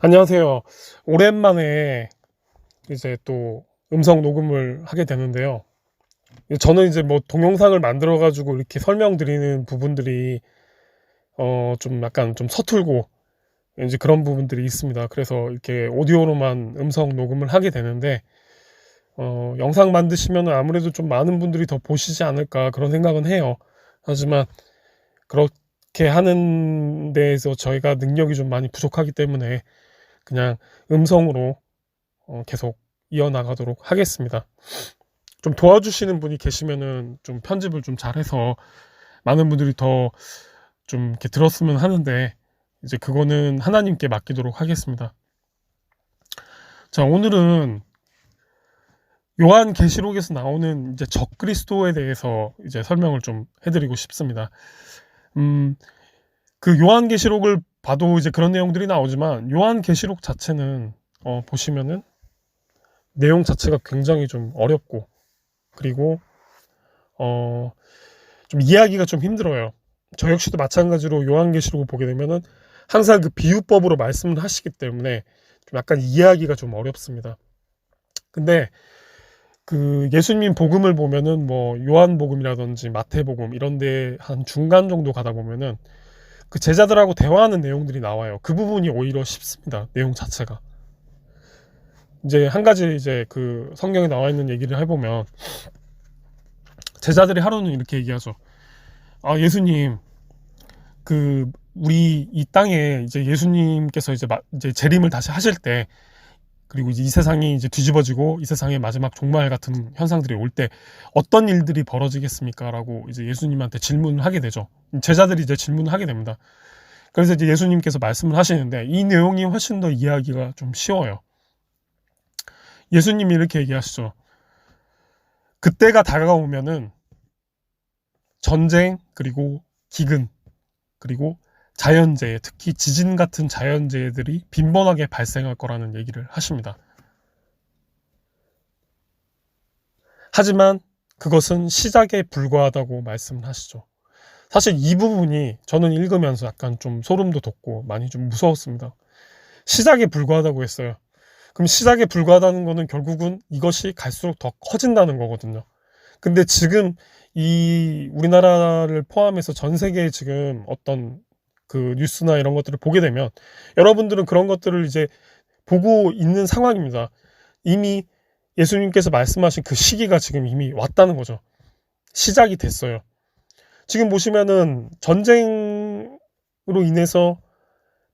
안녕하세요. 오랜만에 이제 또 음성 녹음을 하게 되는데요. 저는 이제 뭐 동영상을 만들어 가지고 이렇게 설명드리는 부분들이 좀 약간 좀 서툴고 이제 그런 부분들이 있습니다. 그래서 이렇게 오디오로만 음성 녹음을 하게 되는데 영상 만드시면 아무래도 좀 많은 분들이 더 보시지 않을까 그런 생각은 해요. 하지만 그렇게 하는 데에서 저희가 능력이 좀 많이 부족하기 때문에 그냥 음성으로 계속 이어나가도록 하겠습니다. 좀 도와주시는 분이 계시면은 좀 편집을 좀 잘해서 많은 분들이 더 좀 이렇게 들었으면 하는데, 이제 그거는 하나님께 맡기도록 하겠습니다. 자, 오늘은 요한계시록에서 나오는 이제 적그리스도에 대해서 이제 설명을 좀 해드리고 싶습니다. 그 요한계시록을 봐도 이제 그런 내용들이 나오지만, 요한계시록 자체는 보시면은 내용 자체가 굉장히 좀 어렵고, 그리고 좀 이해하기가 좀 힘들어요. 저 역시도 마찬가지로 요한계시록을 보게 되면은 항상 그 비유법으로 말씀을 하시기 때문에 좀 약간 이해하기가 좀 어렵습니다. 근데 그 예수님 복음을 보면은 뭐 요한복음이라든지 마태복음 이런 데 한 중간 정도 가다 보면은 그 제자들하고 대화하는 내용들이 나와요. 그 부분이 오히려 쉽습니다. 내용 자체가. 이제 한 가지 이제 그 성경에 나와 있는 얘기를 해보면, 제자들이 하루는 이렇게 얘기하죠. 아, 예수님, 그 우리 이 땅에 이제 예수님께서 이제 재림을 다시 하실 때, 그리고 이제 이 세상이 이제 뒤집어지고 이 세상의 마지막 종말 같은 현상들이 올 때 어떤 일들이 벌어지겠습니까? 라고 이제 예수님한테 질문을 하게 되죠. 제자들이 이제 질문을 하게 됩니다. 그래서 이제 예수님께서 말씀을 하시는데, 이 내용이 훨씬 더 이해하기가 좀 쉬워요. 예수님이 이렇게 얘기하시죠. 그때가 다가오면은 전쟁, 그리고 기근, 그리고 자연재해, 특히 지진 같은 자연재해들이 빈번하게 발생할 거라는 얘기를 하십니다. 하지만 그것은 시작에 불과하다고 말씀을 하시죠. 사실 이 부분이 저는 읽으면서 약간 좀 소름도 돋고 많이 좀 무서웠습니다. 시작에 불과하다고 했어요. 그럼 시작에 불과하다는 거는 결국은 이것이 갈수록 더 커진다는 거거든요. 근데 지금 이 우리나라를 포함해서 전 세계에 지금 어떤 그 뉴스나 이런 것들을 보게 되면 여러분들은 그런 것들을 이제 보고 있는 상황입니다. 이미 예수님께서 말씀하신 그 시기가 지금 이미 왔다는 거죠. 시작이 됐어요. 지금 보시면은 전쟁으로 인해서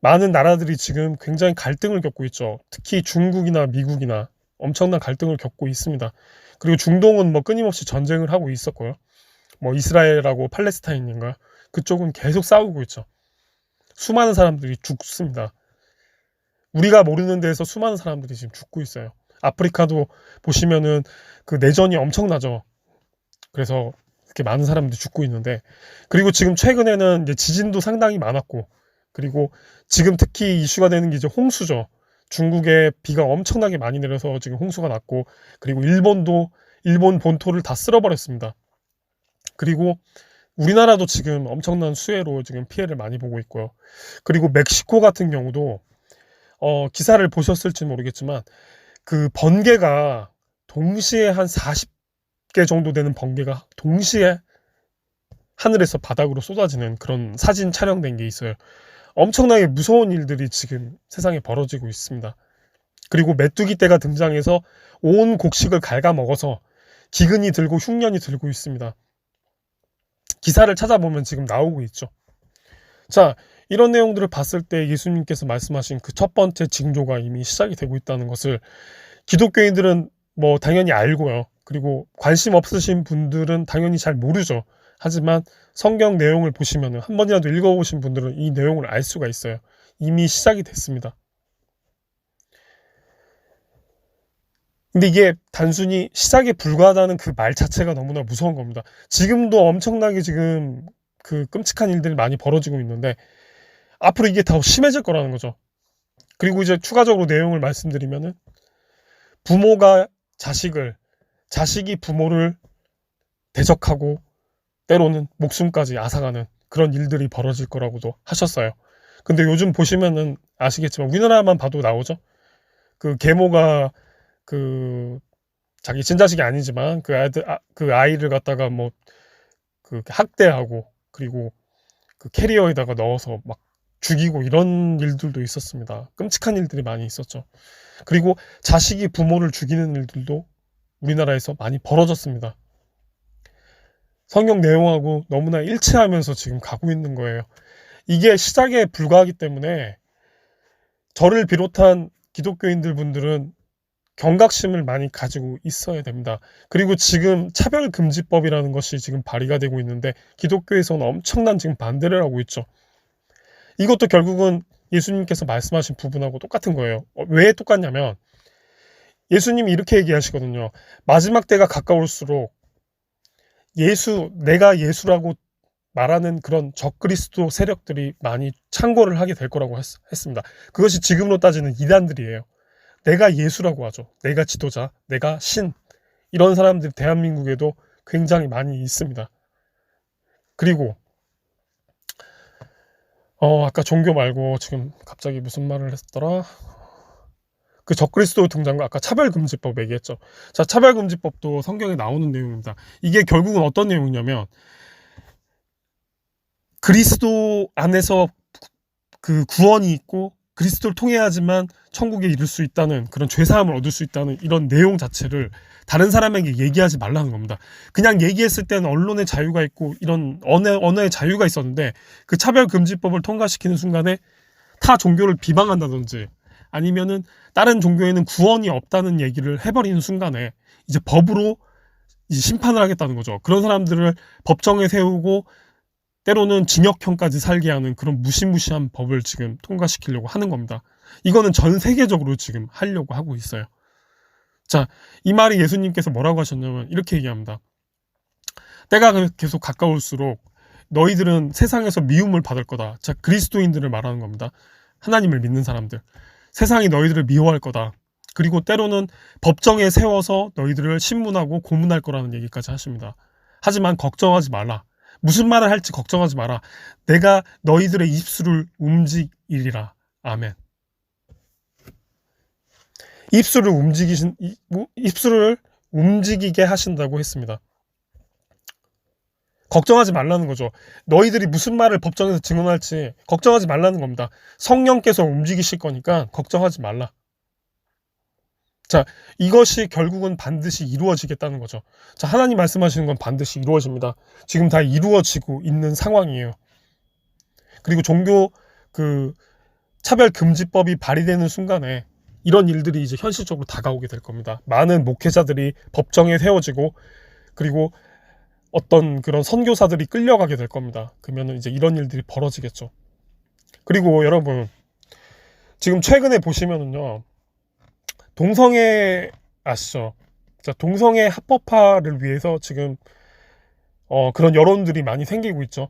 많은 나라들이 지금 굉장히 갈등을 겪고 있죠. 특히 중국이나 미국이나 엄청난 갈등을 겪고 있습니다. 그리고 중동은 뭐 끊임없이 전쟁을 하고 있었고요. 뭐 이스라엘하고 팔레스타인인가, 그쪽은 계속 싸우고 있죠. 수많은 사람들이 죽습니다. 우리가 모르는 데에서 수많은 사람들이 지금 죽고 있어요. 아프리카도 보시면은 그 내전이 엄청나죠. 그래서 이렇게 많은 사람들이 죽고 있는데, 그리고 지금 최근에는 이제 지진도 상당히 많았고, 그리고 지금 특히 이슈가 되는 게 이제 홍수죠. 중국에 비가 엄청나게 많이 내려서 지금 홍수가 났고, 그리고 일본 본토를 다 쓸어버렸습니다. 그리고 우리나라도 지금 엄청난 수해로 지금 피해를 많이 보고 있고요. 그리고 멕시코 같은 경우도 기사를 보셨을지 모르겠지만 그 번개가 동시에 한 40개 정도 되는 번개가 동시에 하늘에서 바닥으로 쏟아지는 그런 사진 촬영된 게 있어요. 엄청나게 무서운 일들이 지금 세상에 벌어지고 있습니다. 그리고 메뚜기 떼가 등장해서 온 곡식을 갉아먹어서 기근이 들고 흉년이 들고 있습니다. 기사를 찾아보면 지금 나오고 있죠. 자, 이런 내용들을 봤을 때 예수님께서 말씀하신 그 첫 번째 징조가 이미 시작이 되고 있다는 것을 기독교인들은 뭐 당연히 알고요. 그리고 관심 없으신 분들은 당연히 잘 모르죠. 하지만 성경 내용을 보시면 한 번이라도 읽어보신 분들은 이 내용을 알 수가 있어요. 이미 시작이 됐습니다. 근데 이게 단순히 시작에 불과하다는 그 말 자체가 너무나 무서운 겁니다. 지금도 엄청나게 지금 그 끔찍한 일들이 많이 벌어지고 있는데 앞으로 이게 더 심해질 거라는 거죠. 그리고 이제 추가적으로 내용을 말씀드리면은 부모가 자식이 부모를 대적하고 때로는 목숨까지 앗아가는 그런 일들이 벌어질 거라고도 하셨어요. 근데 요즘 보시면은 아시겠지만 우리나라만 봐도 나오죠. 그 계모가 그 자기 친자식이 아니지만 그 아이를 갖다가 뭐 그 학대하고 그리고 그 캐리어에다가 넣어서 막 죽이고 이런 일들도 있었습니다. 끔찍한 일들이 많이 있었죠. 그리고 자식이 부모를 죽이는 일들도 우리나라에서 많이 벌어졌습니다. 성경 내용하고 너무나 일치하면서 지금 가고 있는 거예요. 이게 시작에 불과하기 때문에 저를 비롯한 기독교인들 분들은 경각심을 많이 가지고 있어야 됩니다. 그리고 지금 차별금지법이라는 것이 지금 발의가 되고 있는데 기독교에서는 엄청난 지금 반대를 하고 있죠. 이것도 결국은 예수님께서 말씀하신 부분하고 똑같은 거예요. 왜 똑같냐면 예수님이 이렇게 얘기하시거든요. 마지막 때가 가까울수록 내가 예수라고 말하는 그런 적그리스도 세력들이 많이 창궐을 하게 될 거라고 했습니다. 그것이 지금으로 따지는 이단들이에요. 내가 예수라고 하죠. 내가 지도자, 내가 신. 이런 사람들이 대한민국에도 굉장히 많이 있습니다. 그리고 아까 종교 말고 지금 갑자기 무슨 말을 했더라? 그 적그리스도 등장과 아까 차별금지법 얘기했죠. 자, 차별금지법도 성경에 나오는 내용입니다. 이게 결국은 어떤 내용이냐면 그리스도 안에서 그 구원이 있고 그리스도를 통해야지만 천국에 이를 수 있다는 그런 죄사함을 얻을 수 있다는 이런 내용 자체를 다른 사람에게 얘기하지 말라는 겁니다. 그냥 얘기했을 때는 언론의 자유가 있고 이런 언어의 자유가 있었는데 그 차별금지법을 통과시키는 순간에 타 종교를 비방한다든지 아니면은 다른 종교에는 구원이 없다는 얘기를 해버리는 순간에 이제 법으로 이제 심판을 하겠다는 거죠. 그런 사람들을 법정에 세우고 때로는 징역형까지 살게 하는 그런 무시무시한 법을 지금 통과시키려고 하는 겁니다. 이거는 전 세계적으로 지금 하려고 하고 있어요. 자, 이 말이 예수님께서 뭐라고 하셨냐면 이렇게 얘기합니다. 때가 계속 가까울수록 너희들은 세상에서 미움을 받을 거다. 자, 그리스도인들을 말하는 겁니다. 하나님을 믿는 사람들. 세상이 너희들을 미워할 거다. 그리고 때로는 법정에 세워서 너희들을 신문하고 고문할 거라는 얘기까지 하십니다. 하지만 걱정하지 말라. 무슨 말을 할지 걱정하지 마라. 내가 너희들의 입술을 움직이리라. 아멘. 입술을 움직이게 하신다고 했습니다. 걱정하지 말라는 거죠. 너희들이 무슨 말을 법정에서 증언할지 걱정하지 말라는 겁니다. 성령께서 움직이실 거니까 걱정하지 말라. 자, 이것이 결국은 반드시 이루어지겠다는 거죠. 자, 하나님 말씀하시는 건 반드시 이루어집니다. 지금 다 이루어지고 있는 상황이에요. 그리고 종교 차별금지법이 발의되는 순간에 이런 일들이 이제 현실적으로 다가오게 될 겁니다. 많은 목회자들이 법정에 세워지고 그리고 어떤 그런 선교사들이 끌려가게 될 겁니다. 그러면 이제 이런 일들이 벌어지겠죠. 그리고 여러분 지금 최근에 보시면은요. 동성애 아시죠? 자, 동성애 합법화를 위해서 지금 그런 여론들이 많이 생기고 있죠.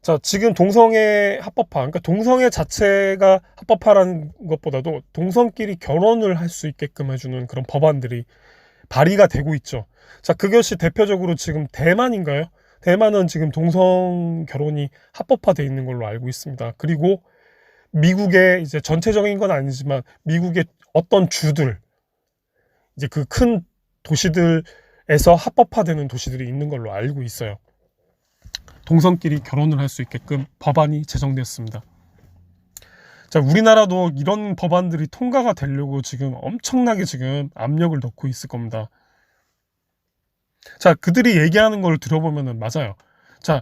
자, 지금 동성애 합법화, 그러니까 동성애 자체가 합법화라는 것보다도 동성끼리 결혼을 할 수 있게끔 해주는 그런 법안들이 발의가 되고 있죠. 자, 그것이 대표적으로 지금 대만인가요? 대만은 지금 동성 결혼이 합법화되어 있는 걸로 알고 있습니다. 그리고 미국의 이제 전체적인 건 아니지만 미국의 어떤 주들, 이제 그 큰 도시들에서 합법화되는 도시들이 있는 걸로 알고 있어요. 동성끼리 결혼을 할 수 있게끔 법안이 제정됐습니다. 자, 우리나라도 이런 법안들이 통과가 되려고 지금 엄청나게 지금 압력을 넣고 있을 겁니다. 자, 그들이 얘기하는 걸 들어보면은 맞아요. 자,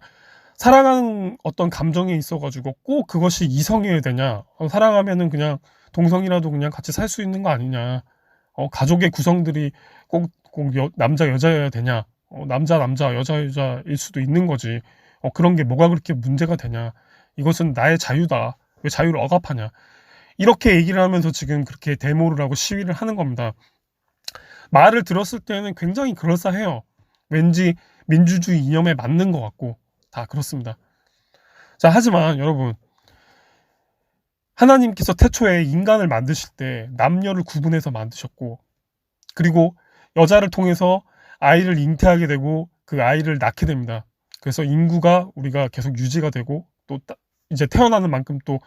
사랑하는 어떤 감정이 있어가지고 꼭 그것이 이성이어야 되냐? 사랑하면은 그냥 동성이라도 그냥 같이 살 수 있는 거 아니냐? 가족의 구성들이 꼭 남자 여자여야 되냐? 남자 여자 여자일 수도 있는 거지. 그런 게 뭐가 그렇게 문제가 되냐? 이것은 나의 자유다. 왜 자유를 억압하냐? 이렇게 얘기를 하면서 지금 그렇게 데모를 하고 시위를 하는 겁니다. 말을 들었을 때는 굉장히 그럴싸해요. 왠지 민주주의 이념에 맞는 것 같고 다 그렇습니다. 자, 하지만 여러분 하나님께서 태초에 인간을 만드실 때 남녀를 구분해서 만드셨고 그리고 여자를 통해서 아이를 잉태하게 되고 그 아이를 낳게 됩니다. 그래서 인구가 우리가 계속 유지가 되고 또 이제 태어나는 만큼 또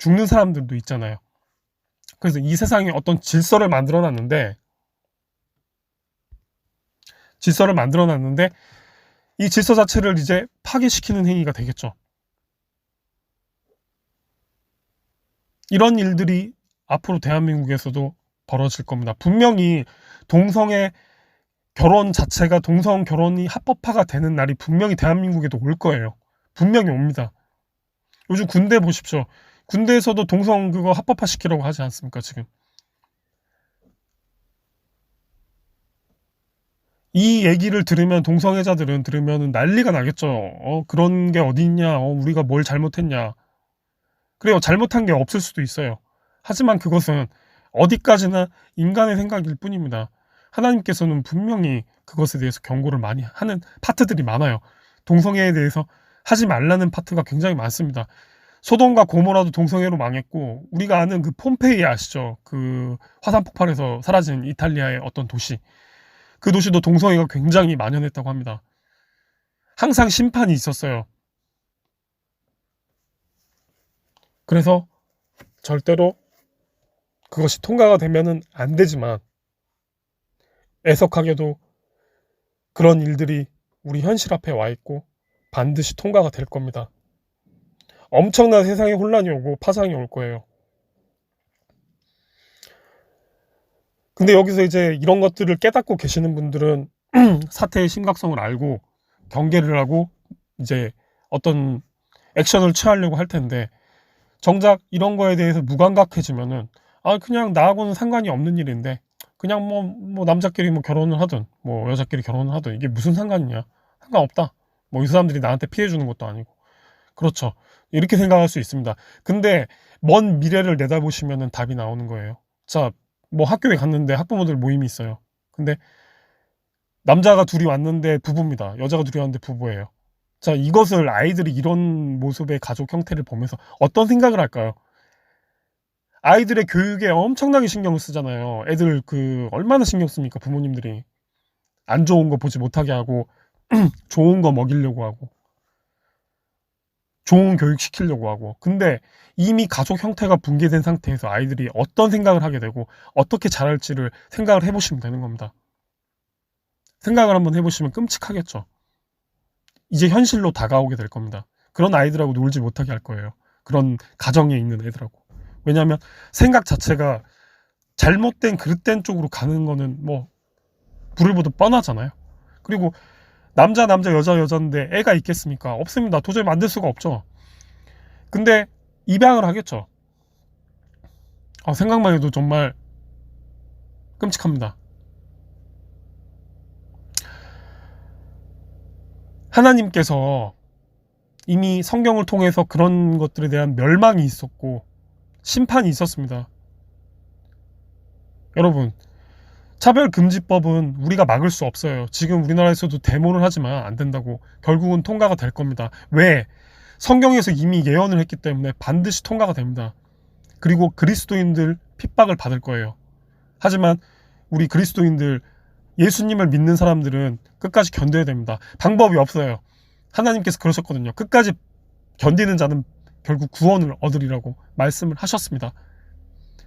죽는 사람들도 있잖아요. 그래서 이 세상에 어떤 질서를 만들어 놨는데 이 질서 자체를 이제 파괴시키는 행위가 되겠죠. 이런 일들이 앞으로 대한민국에서도 벌어질 겁니다. 분명히 동성애 결혼 자체가 동성 결혼이 합법화가 되는 날이 분명히 대한민국에도 올 거예요. 분명히 옵니다. 요즘 군대 보십시오. 군대에서도 동성 그거 합법화 시키라고 하지 않습니까, 지금? 이 얘기를 들으면 동성애자들은 들으면 난리가 나겠죠. 그런 게 어디 있냐? 우리가 뭘 잘못했냐? 그래요. 잘못한 게 없을 수도 있어요. 하지만 그것은 어디까지나 인간의 생각일 뿐입니다. 하나님께서는 분명히 그것에 대해서 경고를 많이 하는 파트들이 많아요. 동성애에 대해서 하지 말라는 파트가 굉장히 많습니다. 소돔과 고모라도 동성애로 망했고, 우리가 아는 그 폼페이 아시죠? 그 화산 폭발에서 사라진 이탈리아의 어떤 도시. 그 도시도 동성애가 굉장히 만연했다고 합니다. 항상 심판이 있었어요. 그래서 절대로 그것이 통과가 되면은 안 되지만, 애석하게도 그런 일들이 우리 현실 앞에 와 있고 반드시 통과가 될 겁니다. 엄청난 세상에 혼란이 오고 파상이 올 거예요. 근데 여기서 이제 이런 것들을 깨닫고 계시는 분들은 사태의 심각성을 알고 경계를 하고 이제 어떤 액션을 취하려고 할 텐데, 정작 이런 거에 대해서 무감각해지면은 그냥 나하고는 상관이 없는 일인데 그냥 뭐 남자끼리 뭐 결혼을 하든 뭐 여자끼리 결혼을 하든 이게 무슨 상관이냐, 상관없다, 뭐 이 사람들이 나한테 피해 주는 것도 아니고. 그렇죠. 이렇게 생각할 수 있습니다. 근데 먼 미래를 내다보시면은 답이 나오는 거예요. 자, 뭐 학교에 갔는데 학부모들 모임이 있어요. 근데 남자가 둘이 왔는데 부부입니다. 여자가 둘이 왔는데 부부예요. 자, 이것을 아이들이 이런 모습의 가족 형태를 보면서 어떤 생각을 할까요? 아이들의 교육에 엄청나게 신경을 쓰잖아요. 애들 얼마나 신경 씁니까? 부모님들이 안 좋은 거 보지 못하게 하고 좋은 거 먹이려고 하고 좋은 교육 시키려고 하고. 근데 이미 가족 형태가 붕괴된 상태에서 아이들이 어떤 생각을 하게 되고 어떻게 자랄지를 생각을 해보시면 되는 겁니다. 생각을 한번 해보시면 끔찍하겠죠. 이제 현실로 다가오게 될 겁니다. 그런 아이들하고 놀지 못하게 할 거예요. 그런 가정에 있는 애들하고. 왜냐하면 생각 자체가 잘못된 그릇된 쪽으로 가는 거는 뭐 불을 보듯 뻔하잖아요. 그리고 남자 여자 여자인데 애가 있겠습니까? 없습니다. 도저히 만들 수가 없죠. 근데 입양을 하겠죠. 생각만 해도 정말 끔찍합니다. 하나님께서 이미 성경을 통해서 그런 것들에 대한 멸망이 있었고 심판이 있었습니다. 여러분, 차별금지법은 우리가 막을 수 없어요. 지금 우리나라에서도 데모를 하지만 안 된다고. 결국은 통과가 될 겁니다. 왜? 성경에서 이미 예언을 했기 때문에 반드시 통과가 됩니다. 그리고 그리스도인들 핍박을 받을 거예요. 하지만 우리 그리스도인들, 예수님을 믿는 사람들은 끝까지 견뎌야 됩니다. 방법이 없어요. 하나님께서 그러셨거든요. 끝까지 견디는 자는 결국 구원을 얻으리라고 말씀을 하셨습니다.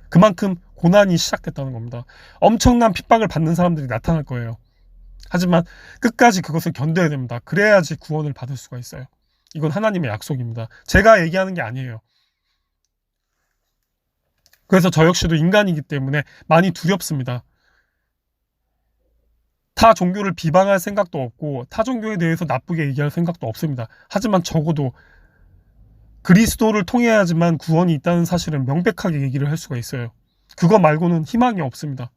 그만큼 고난이 시작됐다는 겁니다. 엄청난 핍박을 받는 사람들이 나타날 거예요. 하지만 끝까지 그것을 견뎌야 됩니다. 그래야지 구원을 받을 수가 있어요. 이건 하나님의 약속입니다. 제가 얘기하는 게 아니에요. 그래서 저 역시도 인간이기 때문에 많이 두렵습니다. 타 종교를 비방할 생각도 없고 타 종교에 대해서 나쁘게 얘기할 생각도 없습니다. 하지만 적어도 그리스도를 통해야지만 구원이 있다는 사실은 명백하게 얘기를 할 수가 있어요. 그거 말고는 희망이 없습니다.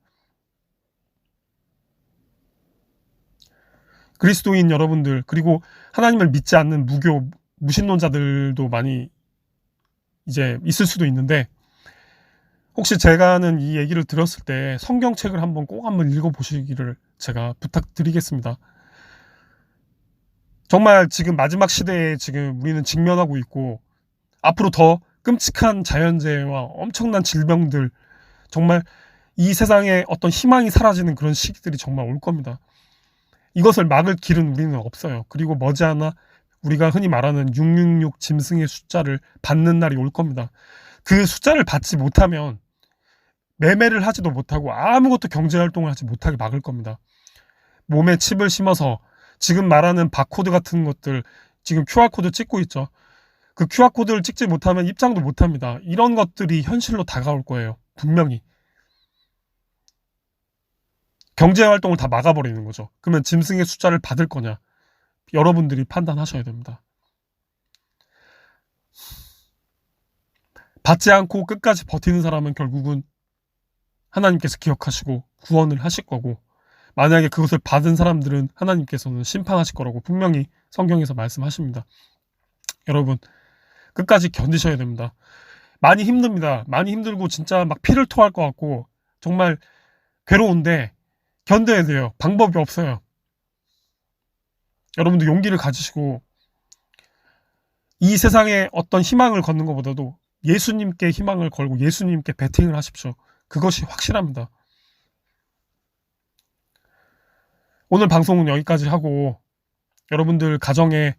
그리스도인 여러분들, 그리고 하나님을 믿지 않는 무신론자들도 많이 이제 있을 수도 있는데, 혹시 제가 하는 이 얘기를 들었을 때 성경책을 꼭 한번 읽어보시기를 제가 부탁드리겠습니다. 정말 지금 마지막 시대에 지금 우리는 직면하고 있고, 앞으로 더 끔찍한 자연재해와 엄청난 질병들, 정말 이 세상에 어떤 희망이 사라지는 그런 시기들이 정말 올 겁니다. 이것을 막을 길은 우리는 없어요. 그리고 머지않아 우리가 흔히 말하는 666 짐승의 숫자를 받는 날이 올 겁니다. 그 숫자를 받지 못하면 매매를 하지도 못하고 아무것도 경제활동을 하지 못하게 막을 겁니다. 몸에 칩을 심어서 지금 말하는 바코드 같은 것들, 지금 QR코드 찍고 있죠. 그 QR코드를 찍지 못하면 입장도 못합니다. 이런 것들이 현실로 다가올 거예요. 분명히. 경제활동을 다 막아버리는 거죠. 그러면 짐승의 숫자를 받을 거냐? 여러분들이 판단하셔야 됩니다. 받지 않고 끝까지 버티는 사람은 결국은 하나님께서 기억하시고 구원을 하실 거고, 만약에 그것을 받은 사람들은 하나님께서는 심판하실 거라고 분명히 성경에서 말씀하십니다. 여러분, 끝까지 견디셔야 됩니다. 많이 힘듭니다. 많이 힘들고 진짜 막 피를 토할 것 같고 정말 괴로운데 견뎌야 돼요. 방법이 없어요. 여러분도 용기를 가지시고 이 세상에 어떤 희망을 걷는 것보다도 예수님께 희망을 걸고 예수님께 베팅을 하십시오. 그것이 확실합니다. 오늘 방송은 여기까지 하고, 여러분들 가정에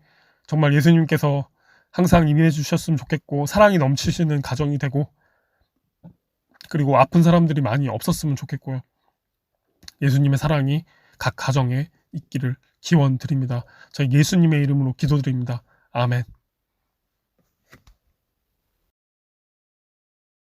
정말 예수님께서 항상 임해 주셨으면 좋겠고, 사랑이 넘치시는 가정이 되고, 그리고 아픈 사람들이 많이 없었으면 좋겠고요. 예수님의 사랑이 각 가정에 있기를 기원 드립니다. 저희 예수님의 이름으로 기도드립니다. 아멘.